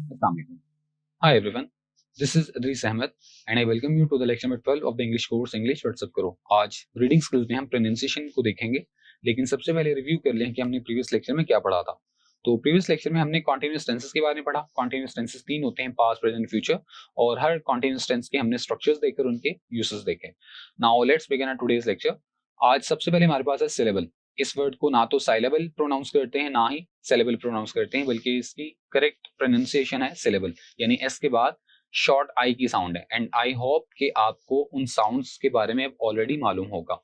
Assalamualaikum. Hi everyone, this is Idris Ahmed and I welcome you to the lecture number 12 of the English course English WhatsApp करो। आज reading skills में हम pronunciation को देखेंगे, लेकिन सबसे पहले रिव्यू कर लें कि हमने प्रीवियस लेक्चर में क्या पढ़ा था। तो प्रीवियस लेक्चर में हमने कॉन्टिन्यूअस टेंसेस के बारे में पढ़ा। कॉन्टिन्यूअस टेंसेस 3 होते हैं, पास्ट, प्रेजेंट, फ्यूचर, और हर कॉन्टिन्यूअस टेंस के हमने स्ट्रक्चर्स देखकर उनके यूसेस देखे। Now let's begin our today's lecture. आज सबसे पहले हमारे पास है सिलेबल। इस वर्ड को ना तो साइलेबल प्रोनाउंस करते हैं ना ही सेलेबल प्रोनाउंस करते हैं, बल्कि इसकी करेक्ट प्रोनाउंसिएशन है सिलेबल, यानी एस के बाद शॉर्ट आई की साउंड है। एंड आई होप कि आपको उन साउंड्स के बारे में ऑलरेडी मालूम होगा।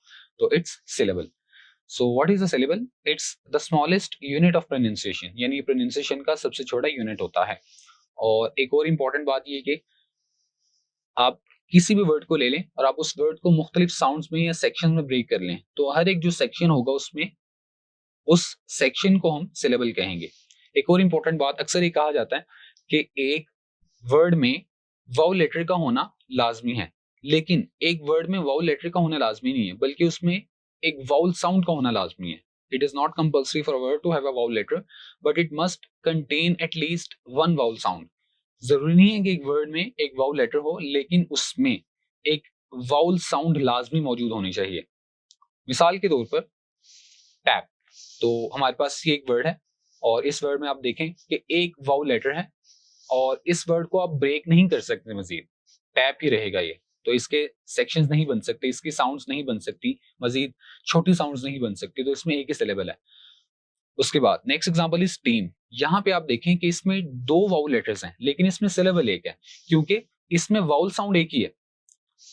तो it's syllable. So what is a syllable? It's the smallest unit of pronunciation, यानी प्रोनाउंसिएशन का सबसे छोटा यूनिट होता है। और एक और इंपॉर्टेंट बात ये कि आप किसी भी वर्ड को ले लें और आप उस वर्ड को मुख्तलिफ साउंड्स में या सेक्शन में ब्रेक कर लें, तो हर एक जो सेक्शन होगा उसमें उस सेक्शन को हम सिलेबल कहेंगे। एक और इंपॉर्टेंट बात, अक्सर ये कहा जाता है कि एक वर्ड में वाउल लेटर का होना लाजमी है, लेकिन एक वर्ड में वाउल लेटर का होना लाजमी नहीं है, बल्कि उसमें एक वाउल साउंड का होना लाजमी है। It is not compulsory for a word to have a vowel letter, but it must contain at least one vowel sound. जरूरी नहीं है कि एक वर्ड में एक वाउल लेटर हो, लेकिन उसमें एक वाउल साउंड लाजमी मौजूद होनी चाहिए। मिसाल के तौर पर टैप। तो हमारे पास ये एक वर्ड है और इस वर्ड में आप देखें कि एक वाउल लेटर है और इस वर्ड को आप ब्रेक नहीं कर सकते, मजीद टैप ही रहेगा ये। तो इसके सेक्शंस नहीं बन सकते, इसकी साउंड्स नहीं बन सकती, मजीद छोटी साउंड्स नहीं बन सकती, तो इसमें एक ही सिलेबल है। उसके बाद नेक्स्ट एग्जांपल इज टीम। यहाँ पे आप देखें कि इसमें दो वाउल लेटर्स हैं, लेकिन इसमें सिलेबल एक है, क्योंकि इसमें वाउल साउंड एक ही है।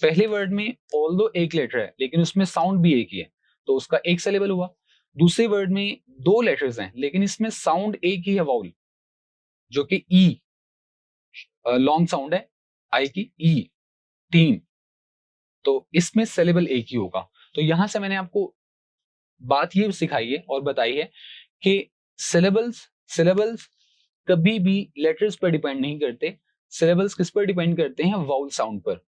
पहले वर्ड में ऑल्दो एक लेटर है, लेकिन उसमें साउंड भी एक ही है, तो उसका एक सिलेबल हुआ। दूसरे वर्ड में दो लेटर्स हैं, लेकिन इसमें साउंड एक ही है, वाउल, जो कि ई लॉन्ग साउंड है, आई की ई, टीम। तो इसमें सिलेबल एक ही होगा। तो यहां से मैंने आपको बात ये सिखाई है और बताई है कि सिलेबल्स सिलेबल्स कभी भी लेटर्स पर डिपेंड नहीं करते। सिलेबल्स किस पर डिपेंड करते हैं? वाउल साउंड पर।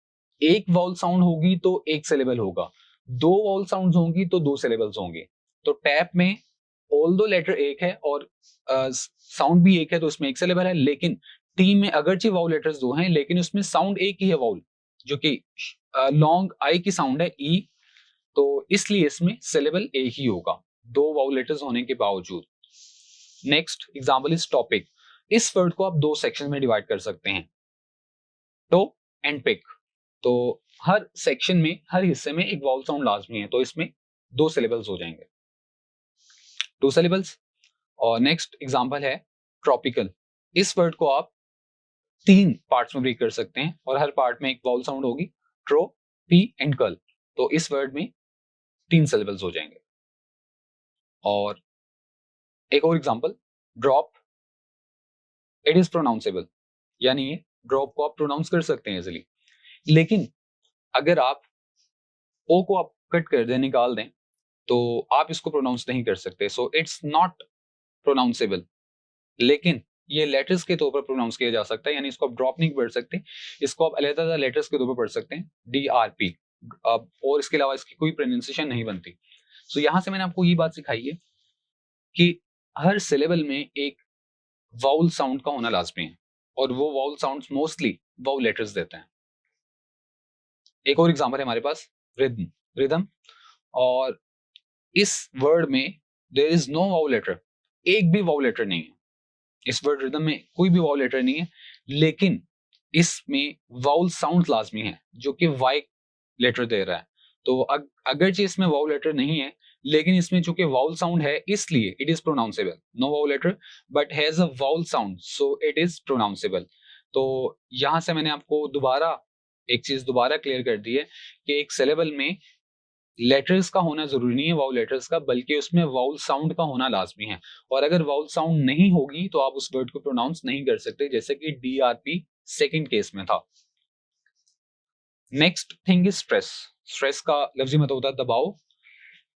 एक वाउल साउंड होगी तो एक सिलेबल होगा, दो वाउल साउंड्स होंगी तो दो सिलेबल्स होंगे। तो टैप में ऑल्दो लेटर एक है और साउंड भी एक है, तो उसमें एक सिलेबल है। लेकिन टीम में अगरचे वाउल लेटर्स दो हैं, लेकिन उसमें साउंड एक ही है, वाउल, जो कि लॉन्ग आई की साउंड है, ई। तो इसलिए इसमें सिलेबल एक ही होगा, दो वाउल लेटर्स होने के बावजूद। Next example is topic. इस वर्ड को आप दो सेक्शन में डिवाइड कर सकते हैं, टो एंड पिक। तो हर सेक्शन में, हर हिस्से में एक वाउल साउंड लाजमी है, तो इसमें दो सिलेबल्स हो जाएंगे, टू सिलेबल्स। और नेक्स्ट एग्जांपल है ट्रॉपिकल। इस वर्ड को आप तीन पार्ट्स में ब्रेक कर सकते हैं और हर पार्ट में एक वाउल साउंड होगी, ट्रो, पी एंड कल। तो इस वर्ड में तीन सिलेबल्स हो जाएंगे। और एक और एग्जांपल, ड्रॉप, इट इज प्रोनाउंसेबल, यानी ये ड्रॉप को आप प्रोनाउंस कर सकते हैं इजीली। लेकिन अगर आप ओ को आप कट कर दें, निकाल दें, तो आप इसको प्रोनाउंस नहीं कर सकते। So it's not pronounceable. लेकिन ये लेटर्स के तौर पर प्रोनाउंस किया जा सकता है, यानी इसको आप ड्रॉप नहीं पढ़ सकते, इसको आप अलग-अलग लेटर्स के तौर पर पढ़ सकते हैं, डी आर पी। और इसके अलावा इसकी कोई प्रोनाउंसिएशन नहीं बनती। सो यहां से मैंने आपको ये बात सिखाई है कि हर सिलेबल में एक वाउल साउंड का होना लाजमी है, और वो vowel sounds mostly vowel letters देते हैं। एक और एग्जांपल है हमारे पास, रिदम। रिदम, और इस वर्ड में there is no vowel letter, एक भी वाउल लेटर नहीं है। इस वर्ड रिदम में कोई भी वाउल लेटर नहीं है, लेकिन इसमें वाउल साउंड लाजमी है, जो कि वाई लेटर दे रहा है। तो अगरचे इसमें वाउल लेटर नहीं है, लेकिन इसमें चूंकि वाउल साउंड है, इसलिए it is pronounceable. No vowel letter but has a vowel sound, so it is pronounceable. तो यहां से मैंने आपको दोबारा एक चीज दोबारा क्लियर कर दी है कि एक सिलेबल में लेटर्स का होना जरूरी नहीं है, वाउल लेटर्स का, बल्कि उसमें वाउल साउंड का होना लाजमी है। और अगर वाउल साउंड नहीं होगी तो आप उस वर्ड को प्रोनाउंस नहीं कर सकते, जैसे कि डीआरपी सेकंड केस में था। Next thing is stress. Stress का लफ्जी मतलब होता है दबाव,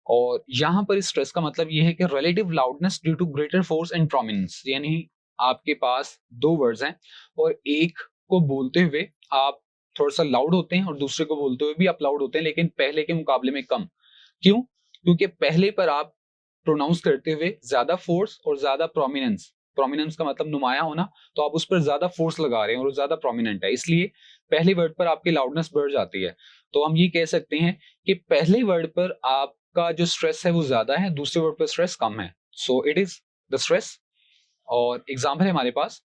और यहां पर स्ट्रेस का मतलब यह है कि relative loudness due to greater force and prominence. यानी आपके पास दो वर्ड्स हैं और एक को बोलते हुए आप थोड़ा सा लाउड होते हैं और दूसरे को बोलते हुए भी आप लाउड होते हैं, लेकिन पहले के मुकाबले में कम। क्यों? क्योंकि पहले पर आप प्रोनाउंस करते हुए ज्यादा फोर्स और ज्यादा प्रोमिनेंस प्रोमिनेंस का मतलब नुमाया होना, तो आप उस पर ज्यादा फोर्स लगा रहे हैं और वो ज्यादा प्रोमिनेंट है, इसलिए पहले वर्ड पर आपकी लाउडनेस बढ़ जाती है। तो हम ये कह सकते हैं कि पहले वर्ड पर आपका जो स्ट्रेस है वो ज्यादा है, दूसरे वर्ड पर स्ट्रेस कम है, सो इट इज द स्ट्रेस। और एग्जाम्पल है हमारे पास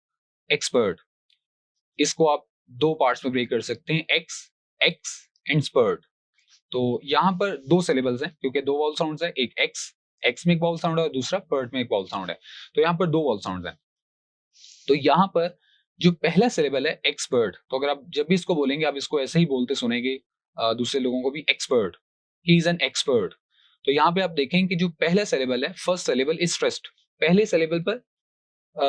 एक्सपर्ट। इसको आप दो पार्ट्स में ब्रेक कर सकते हैं, एक्स एक्स एंड स्पर्ट। तो यहाँ पर दो सिलेबल्स हैं क्योंकि दो वाउल साउंड्स हैं, एक एक्स एक्स में एक वाउल साउंड है और दूसरा पर्ट में एक वाउल साउंड है, तो यहाँ पर दो वाउल साउंड्स हैं। तो यहाँ पर जो पहला सिलेबल है एक्सपर्ट, तो अगर आप जब भी इसको बोलेंगे आप इसको ऐसे ही बोलते सुनेंगे दूसरे लोगों को भी, expert, he is an expert. तो यहाँ पे आप देखेंगे कि जो पहला सिलेबल है, फर्स्ट सिलेबल इज स्ट्रेस्ड। पहले सिलेबल पर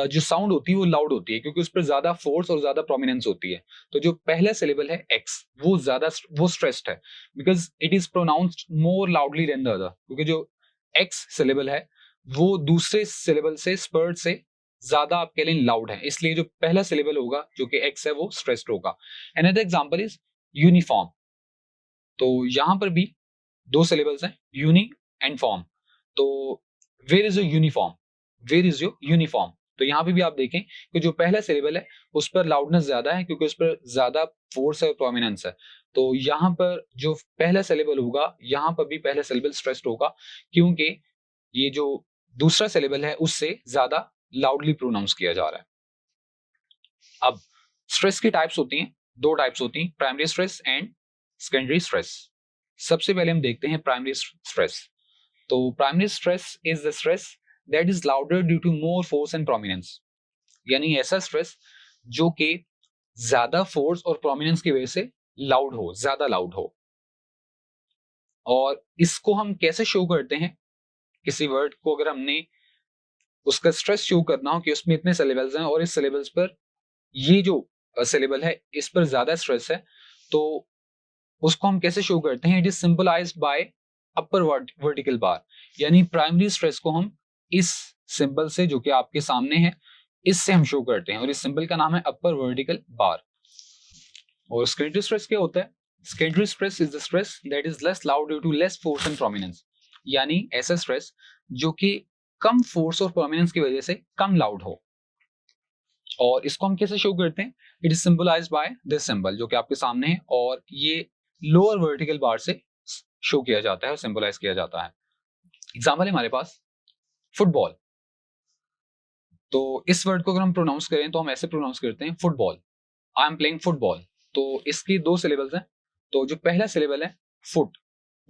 जो साउंड होती है वो लाउड होती है क्योंकि उस पर ज्यादा फोर्स और ज्यादा प्रोमिनेंस होती है। तो जो पहला सिलेबल है एक्स वो स्ट्रेस्ड है because it is pronounced more loudly than the other, क्योंकि जो एक्स सिलेबल है वो दूसरे सिलेबल से, स्पर्ट से ज्यादा आपके लिए लाउड है, इसलिए जो पहला सिलेबल होगा जो कि एक्स है वो स्ट्रेस्ड होगा। Another example is uniform. तो यहां पर भी दो सिलेबल्स हैं, यूनी एंड फॉर्म। तो where is your uniform, where is your uniform. तो यहाँ पे भी आप देखें कि जो पहला सिलेबल है उस पर लाउडनेस ज्यादा है क्योंकि उस पर ज्यादा फोर्स है और प्रोमिनेंस है। तो यहाँ पर जो पहला सिलेबल होगा यहाँ पर भी पहला सिलेबल स्ट्रेस्ड होगा क्योंकि ये जो दूसरा सिलेबल है उससे ज्यादा लाउडली प्रोनाउंस किया जा रहा है। अब स्ट्रेस की टाइप्स होती हैं, दो टाइप्स होती हैं, primary stress and secondary stress. सबसे पहले हम देखते हैं प्राइमरी स्ट्रेस। तो primary stress is the stress that is louder due to more force and prominence, यानी ऐसा स्ट्रेस जो कि ज्यादा फोर्स और प्रोमिनेंस की वजह से लाउड हो, ज्यादा लाउड हो। और इसको हम कैसे शो करते हैं, किसी वर्ड को अगर हमने उसका स्ट्रेस शो करना हो कि उसमें इतने सिलेबल्स हैं और इस सिलेबल्स पर ये जो सिलेबल है इस पर ज्यादा स्ट्रेस है, तो उसको हम कैसे शो करते हैं, it is simplified by upper vertical bar. यानी प्राइमरी स्ट्रेस को हम इस सिंबल से जो कि आपके सामने है इससे हम शो करते हैं और इस सिंबल का नाम है अपर वर्टिकल बार। और सेकेंडरी स्ट्रेस क्या होता है, secondary stress is the stress that is less loud due to less force and prominence, यानी ऐसा स्ट्रेस जो कि कम फोर्स और प्रोमिनेंस की वजह से कम लाउड हो। और इसको हम कैसे शो करते हैं, it is symbolised by this symbol जो कि आपके सामने है, और ये लोअर वर्टिकल बार से शो किया जाता है और सिंबलाइज किया जाता है। एग्जाम्पल है हमारे पास फुटबॉल। तो इस वर्ड को अगर हम प्रोनाउंस करें तो हम ऐसे प्रोनाउंस करते हैं football, I am playing football. तो इसकी दो सिलेबल्स हैं। तो जो पहला सिलेबल है फुट,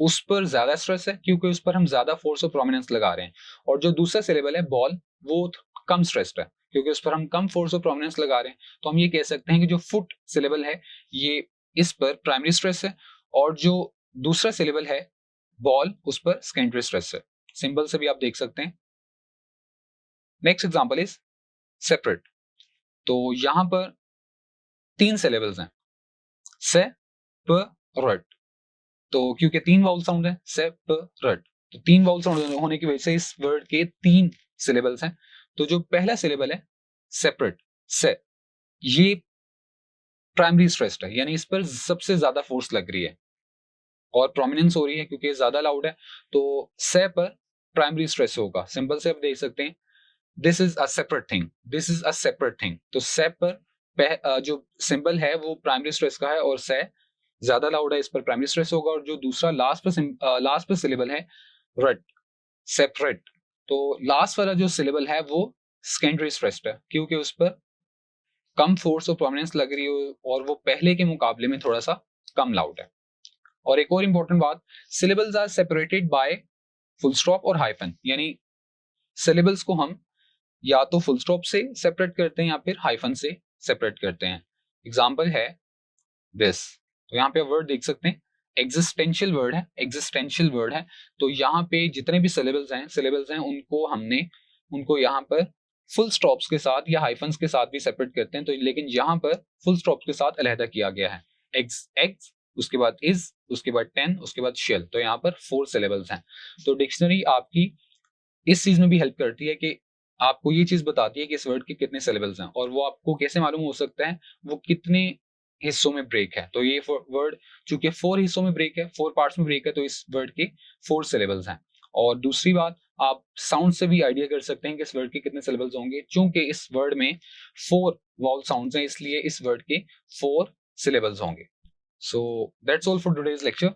उस पर ज्यादा स्ट्रेस है क्योंकि उस पर हम ज्यादा फोर्स और प्रोमिनेंस लगा रहे हैं, और जो दूसरा सिलेबल है बॉल वो कम स्ट्रेस्ड है क्योंकि उस पर हम कम फोर्स और प्रोमिनेंस लगा रहे हैं। तो हम ये कह सकते हैं कि जो फुट सिलेबल है ये इस पर प्राइमरी स्ट्रेस है, और जो दूसरा सिलेबल है बॉल उस पर सेकेंडरी स्ट्रेस है। सिंबल से भी आप देख सकते हैं। Next example is separate. तो यहां पर तीन सिलेबल्स हैं, से प रट। तो क्योंकि तीन वाउल साउंड है, से प रट, तो तीन वाउल साउंड होने की वजह से इस वर्ड के तीन सिलेबल्स हैं। तो जो पहला सिलेबल है सेपरेट, से, ये प्राइमरी स्ट्रेस्ड है, यानी इस पर सबसे ज्यादा फोर्स लग रही है और प्रोमिनेंस हो रही है क्योंकि ज्यादा लाउड है। तो से पर प्राइमरी स्ट्रेस होगा। सिंपल से आप देख सकते हैं, this is a separate thing, this is a separate thing. तो से पर जो सिंबल है वो प्राइमरी स्ट्रेस का है और से ज्यादा लाउड है, इस पर प्राइमरी स्ट्रेस होगा। और जो दूसरा लास्ट पर सिलेबल है रट, सेपरेट, तो लास्ट वाला जो सिलेबल है वो सेकेंडरी स्ट्रेस्ड है क्योंकि उस पर कम फोर्स और प्रोमिनेंस लग रही है और वो पहले के मुकाबले में थोड़ा सा कम लाउड है। और एक और इंपॉर्टेंट बात, syllables are separated by full stop और हाइफन, यानी सिलेबल्स को हम या तो फुल स्टॉप से सेपरेट करते हैं या फिर हाइफन से सेपरेट करते हैं। एग्जाम्पल है दिस। तो यहाँ पे वर्ड देख सकते हैं, एग्जिस्टेंशियल वर्ड है, एग्जिस्टेंशियल वर्ड है। तो यहाँ पे जितने भी सिलेबल्स हैं उनको यहाँ पर फुल स्टॉप्स के साथ या हाइफन्स के साथ भी सेपरेट करते हैं। तो लेकिन यहाँ पर फुल स्टॉप के साथ अलहदा किया गया है, एग्स, उसके बाद इज, उसके बाद टेन, उसके बाद शेल। तो यहाँ पर 4 सिलेबल्स हैं। तो डिक्शनरी आपकी इस चीज में भी हेल्प करती है कि आपको ये चीज बताती है कि इस वर्ड के कितने सिलेबल्स हैं, और वो आपको कैसे मालूम हो सकता है वो कितने हिस्सों में ब्रेक है। तो ये वर्ड चूंकि 4 हिस्सों में ब्रेक है, 4 पार्ट्स में ब्रेक है, तो इस वर्ड के 4 सिलेबल्स हैं। और दूसरी बात, आप साउंड से भी आइडिया कर सकते हैं कि इस वर्ड के कितने सिलेबल्स होंगे। चूंकि इस वर्ड में 4 वॉवल साउंड्स हैं, इसलिए इस वर्ड के 4 सिलेबल्स होंगे। So that's all for today's lecture,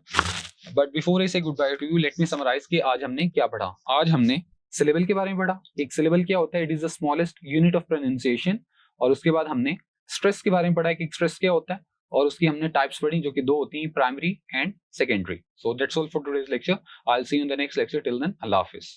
but before I say goodbye to you, let me summarise कि आज हमने क्या पढ़ा। आज हमने सिलेबल के बारे में पढ़ा। एक सिलेबल क्या होता है, it is the smallest unit of pronunciation. और उसके बाद हमने स्ट्रेस के बारे में पढ़ा कि स्ट्रेस क्या होता है, और उसकी हमने टाइप्स पढ़ी जो कि 2 होती हैं, primary and secondary. So that's all for today's lecture. I will see you in the next lecture. Till then, अल्लाह हाफिज।